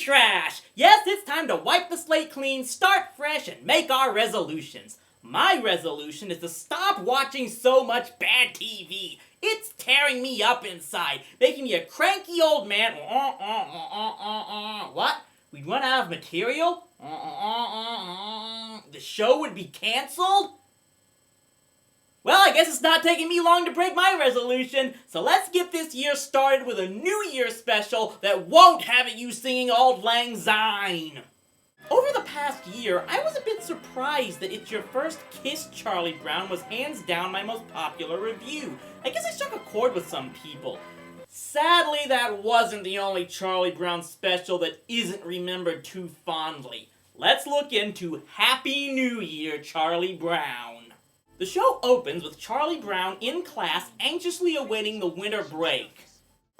trash! Yes, it's time to wipe the slate clean, start fresh, and make our resolutions. My resolution is to stop watching so much bad TV. It's tearing me up inside, making me a cranky old man. What? We'd run out of material? The show would be canceled? Well, I guess it's not taking me long to break my resolution, so let's get this year started with a New Year's special that won't have you singing Auld Lang Syne. Over the past year, I was a bit surprised that It's Your First Kiss, Charlie Brown was hands down my most popular review. I guess I struck a chord with some people. Sadly, that wasn't the only Charlie Brown special that isn't remembered too fondly. Let's look into Happy New Year, Charlie Brown. The show opens with Charlie Brown in class anxiously awaiting the winter break.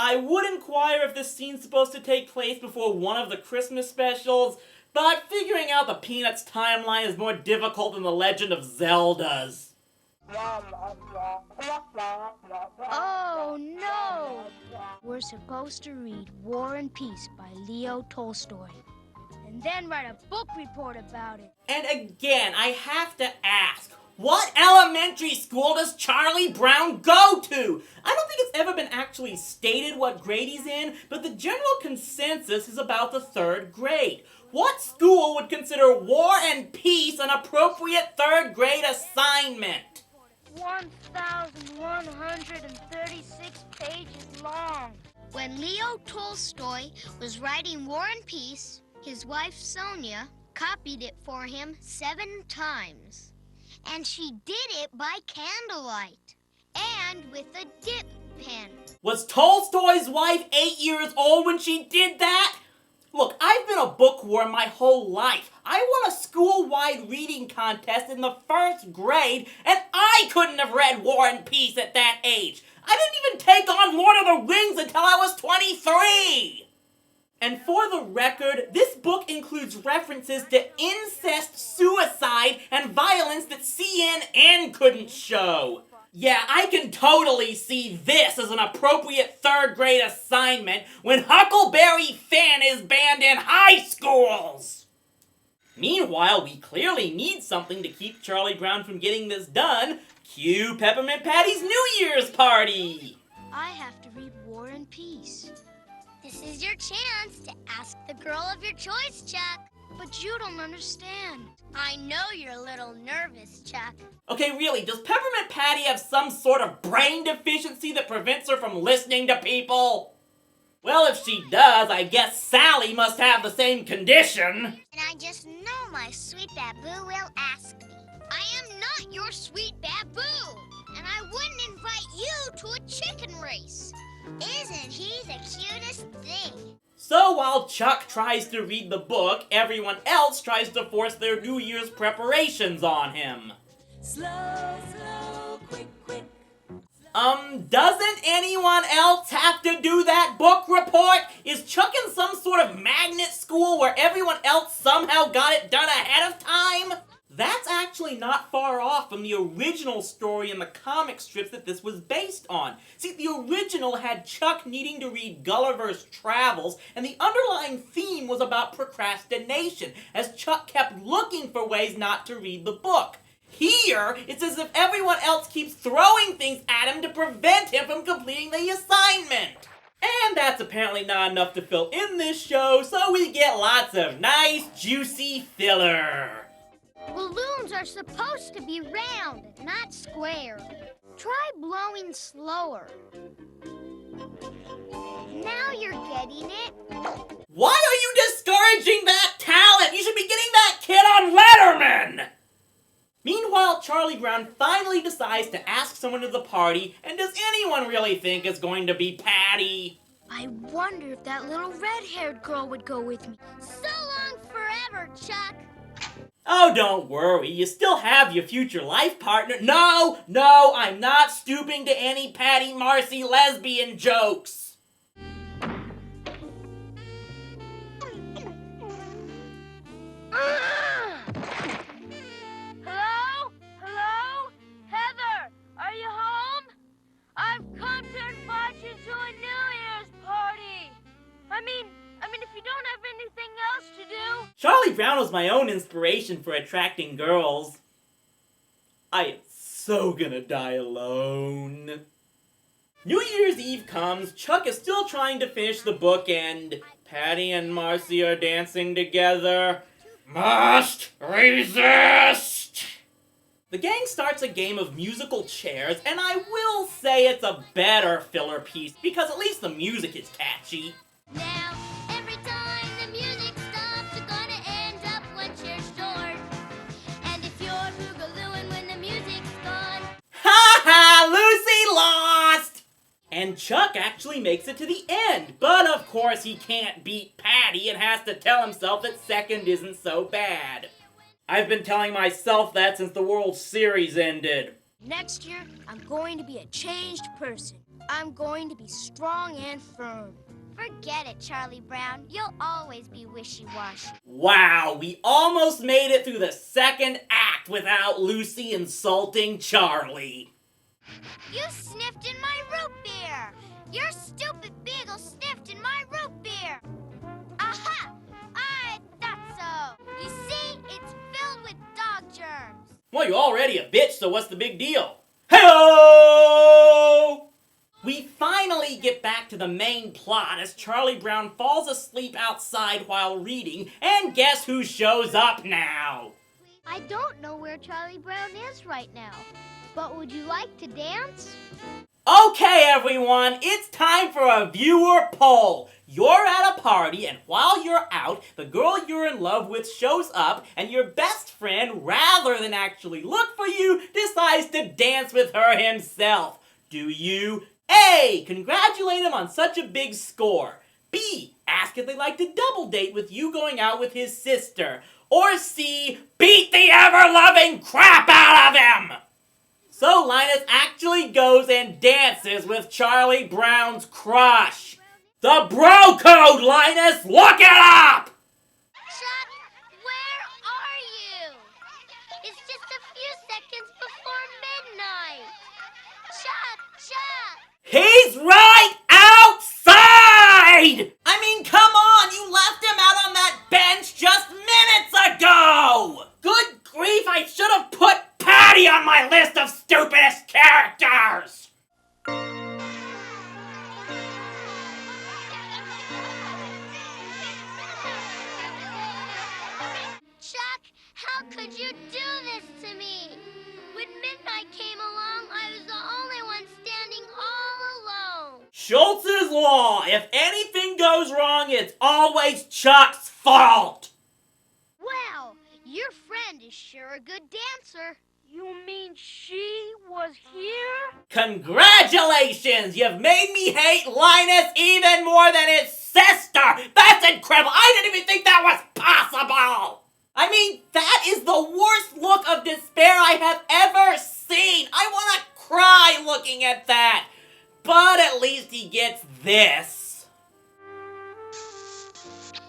I would inquire if this scene's supposed to take place before one of the Christmas specials, but figuring out the Peanuts timeline is more difficult than the Legend of Zelda's. Oh no! We're supposed to read War and Peace by Leo Tolstoy, and then write a book report about it. And again, I have to ask, what elementary school does Charlie Brown go to? I don't think it's ever been actually stated what grade he's in, but the general consensus is about the 3rd grade. What school would consider War and Peace an appropriate 3rd grade assignment? 1,136 pages long. When Leo Tolstoy was writing War and Peace, his wife Sonia copied it for him 7 times. And she did it by candlelight and with a dip pen. Was Tolstoy's wife 8 years old when she did that? Look, I've been a bookworm my whole life. I won a school-wide reading contest in the 1st grade, and I couldn't have read War and Peace at that age. I didn't even take on Lord of the Rings until I was 23! And for the record, this book includes references to incest, suicide, and violence that CNN couldn't show. Yeah, I can totally see this as an appropriate 3rd grade assignment when Huckleberry Finn is banned in high schools! Meanwhile, we clearly need something to keep Charlie Brown from getting this done. Cue Peppermint Patty's New Year's party! I have to read War and Peace. This is your chance to ask the girl of your choice, Chuck. But you don't understand. I know you're a little nervous, Chuck. Okay, really, does Peppermint Patty have some sort of brain deficiency that prevents her from listening to people? Well, if she does, I guess Sally must have the same condition. And I just know my sweet baboo will ask me. I am not your sweet baboo, and I wouldn't invite you to a chicken race. Isn't he the cutest thing? So while Chuck tries to read the book, everyone else tries to force their New Year's preparations on him. Slow, slow, quick, quick. Doesn't anyone else have to do that book report? Is Chuck in some sort of magnet school where everyone else somehow got it done ahead of time? That's actually not far off from the original story in the comic strips that this was based on. See, the original had Chuck needing to read Gulliver's Travels, and the underlying theme was about procrastination, as Chuck kept looking for ways not to read the book. Here, it's as if everyone else keeps throwing things at him to prevent him from completing the assignment. And that's apparently not enough to fill in this show, so we get lots of nice, juicy filler. Balloons are supposed to be round, not square. Try blowing slower. Now you're getting it. Why are you discouraging that talent? You should be getting that kid on Letterman! Meanwhile, Charlie Brown finally decides to ask someone to the party, and does anyone really think it's going to be Patty? I wonder if that little red-haired girl would go with me. So long forever, Chuck. Oh, don't worry, you still have your future life partner. No, I'm not stooping to any Patty Marcy lesbian jokes. Hello? Heather, are you home? I've come to invite you to a New Year's party. I mean, if you don't have anything Charlie Brown was my own inspiration for attracting girls. I am so gonna die alone. New Year's Eve comes, Chuck is still trying to finish the book, and Patty and Marcy are dancing together. Must resist! The gang starts a game of musical chairs, and I will say it's a better filler piece, because at least the music is catchy. Now, every time the music stops, you're gonna end up one chair short. And if you're boogalooing when the music's gone... Ha ha! Lucy lost! And Chuck actually makes it to the end, but of course he can't beat Patty and has to tell himself that second isn't so bad. I've been telling myself that since the World Series ended. Next year, I'm going to be a changed person. I'm going to be strong and firm. Forget it, Charlie Brown. You'll always be wishy-washy. Wow, we almost made it through the second act without Lucy insulting Charlie. You sniffed in my root beer! Your stupid beagle sniffed in my root beer! Aha! I thought so! You see, it's filled with dog germs. Well, you're already a bitch, so what's the big deal? Hey-o! We finally get back to the main plot as Charlie Brown falls asleep outside while reading, and guess who shows up now? I don't know where Charlie Brown is right now, but would you like to dance? Okay, everyone, it's time for a viewer poll. You're at a party, and while you're out, the girl you're in love with shows up, and your best friend, rather than actually look for you, decides to dance with her himself. Do you A, congratulate him on such a big score? B, ask if they'd like to double date with you going out with his sister? Or C, beat the ever-loving crap out of him? So Linus actually goes and dances with Charlie Brown's crush. The bro code, Linus! Look it up! Chuck, where are you? It's just a few seconds before midnight. Chuck! He's right outside! I mean, come on! You left him out on that bench just minutes ago! Good grief, I should have put Patty on my list of stupidest characters! Chuck, how could you do this to me? When midnight came along, I was the only one standing all alone. Schultz's Law! If anything goes wrong, it's always Chuck's fault! Well, your friend is sure a good dancer. You mean she was here? Congratulations! You've made me hate Linus even more than his sister! That's incredible! I didn't even think that was possible! I mean, that is the worst look of despair I have ever seen! I want to cry looking at that! But at least he gets this.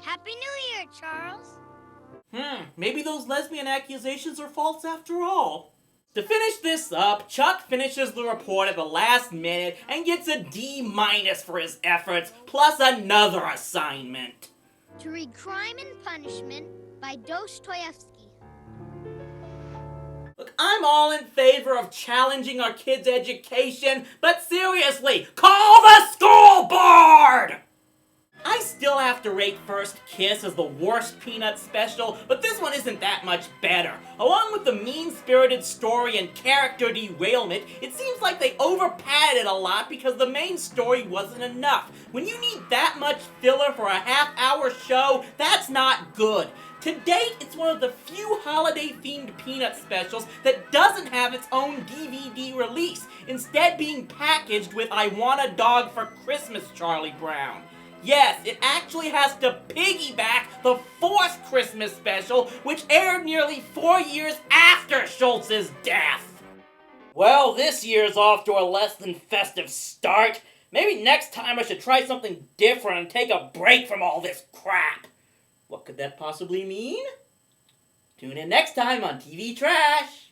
Happy New Year, Charles. Maybe those lesbian accusations are false after all. To finish this up, Chuck finishes the report at the last minute and gets a D- for his efforts, plus another assignment. To read Crime and Punishment by Dostoevsky. Look, I'm all in favor of challenging our kids' education, but seriously, call the school board! I still have to rate First Kiss as the worst Peanut special, but this one isn't that much better. Along with the mean-spirited story and character derailment, it seems like they over-padded it a lot because the main story wasn't enough. When you need that much filler for a half-hour show, that's not good. To date, it's one of the few holiday-themed Peanut specials that doesn't have its own DVD release, instead being packaged with I Want a Dog for Christmas Charlie Brown. Yes, it actually has to piggyback the fourth Christmas special, which aired nearly 4 years after Schultz's death. Well, this year's off to a less than festive start. Maybe next time I should try something different and take a break from all this crap. What could that possibly mean? Tune in next time on TV Trash.